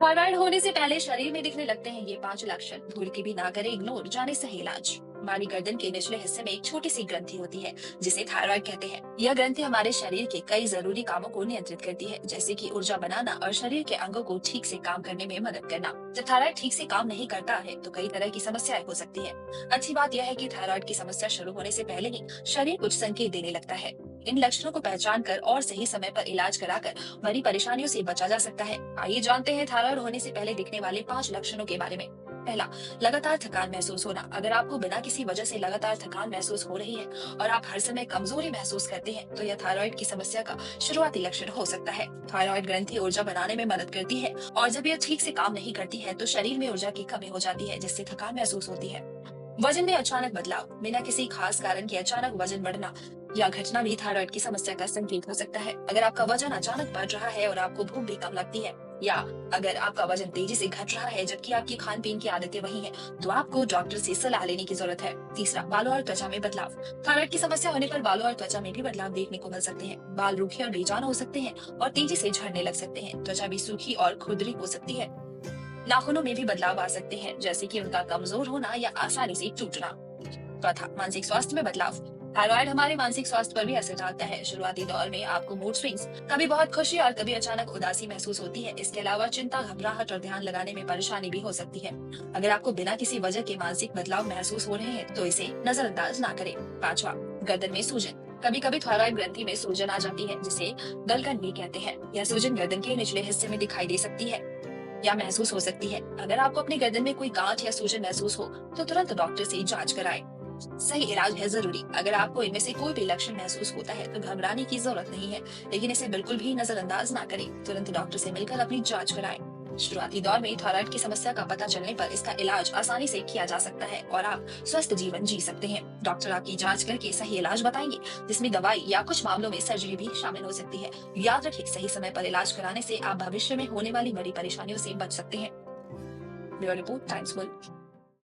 Thyroid होने से पहले शरीर में दिखने लगते हैं ये 5 लक्षण। भूल के भी ना करें इग्नोर, जाने सही इलाज। हमारी गर्दन के निचले हिस्से में एक छोटी सी ग्रंथि होती है जिसे थायराइड कहते हैं। यह ग्रंथि हमारे शरीर के कई जरूरी कामों को नियंत्रित करती है, जैसे कि ऊर्जा बनाना और शरीर के अंगों को ठीक से काम करने में मदद करना। जब थायराइड ठीक से काम नहीं करता है तो कई तरह की समस्याएं हो सकती है। अच्छी बात यह है कि थायराइड की समस्या शुरू होने से पहले ही शरीर कुछ संकेत देने लगता है। इन लक्षणों को पहचान कर और सही समय पर इलाज कराकर बड़ी परेशानियों से बचा जा सकता है। आइए जानते हैं थायराइड होने से पहले दिखने वाले 5 लक्षणों के बारे में। पहला, लगातार थकान महसूस होना। अगर आपको बिना किसी वजह से लगातार थकान महसूस हो रही है और आप हर समय कमजोरी महसूस करते हैं, तो यह थायराइड की समस्या का शुरुआती लक्षण हो सकता है। थायराइड ग्रंथि ऊर्जा बनाने में मदद करती है और जब यह ठीक से काम नहीं करती है तो शरीर में ऊर्जा की कमी हो जाती है, जिससे थकान महसूस होती है। वजन में अचानक बदलाव। बिना किसी खास कारण के अचानक वजन बढ़ना या घटना भी थायराइड की समस्या का संकेत हो सकता है। अगर आपका वजन अचानक बढ़ रहा है और आपको भूख भी कम लगती है, या अगर आपका वजन तेजी से घट रहा है जबकि आपकी खान पीन की आदतें वही हैं, तो आपको डॉक्टर से सलाह लेने की जरूरत है। तीसरा, बालों और त्वचा में बदलाव। थायराइड की समस्या होने पर बालों और त्वचा में भी बदलाव देखने को मिल सकते हैं। बाल रूखे और बेजान हो सकते हैं और तेजी से झड़ने लग सकते हैं। त्वचा भी सूखी और खुरदरी हो सकती है। नाखूनों में भी बदलाव आ सकते हैं, जैसे कि उनका कमजोर होना या आसानी से टूटना। चौथा, मानसिक स्वास्थ्य में बदलाव। थायराइड हमारे मानसिक स्वास्थ्य पर भी असर डालता है। शुरुआती दौर में आपको मूड स्विंग्स, कभी बहुत खुशी और कभी अचानक उदासी महसूस होती है। इसके अलावा चिंता, घबराहट और ध्यान लगाने में परेशानी भी हो सकती है। अगर आपको बिना किसी वजह के मानसिक बदलाव महसूस हो रहे हैं तो इसे नजरअंदाज ना करें। पांचवा, गर्दन में सूजन। कभी कभी थायराइड ग्रंथि में सूजन आ जाती है, जिसे गलगन भी कहते हैं। यह सूजन गर्दन के निचले हिस्से में दिखाई दे सकती है या महसूस हो सकती है। अगर आपको अपनी गर्दन में कोई गांठ या सूजन महसूस हो तो तुरंत डॉक्टर से जांच कराएं। सही इलाज है जरूरी। अगर आपको इनमें से कोई भी लक्षण महसूस होता है तो घबराने की जरूरत नहीं है, लेकिन इसे बिल्कुल भी नजरअंदाज ना करें। तुरंत डॉक्टर से मिलकर अपनी जांच कराएं। शुरुआती दौर में थायराइड की समस्या का पता चलने पर इसका इलाज आसानी से किया जा सकता है और आप स्वस्थ जीवन जी सकते हैं। डॉक्टर आपकी जांच करके सही इलाज बताएंगे, जिसमें दवाई या कुछ मामलों में सर्जरी भी शामिल हो सकती है। याद रखें, सही समय पर इलाज कराने से आप भविष्य में होने वाली बड़ी परेशानियों से बच सकते हैं। Bureau report, times world.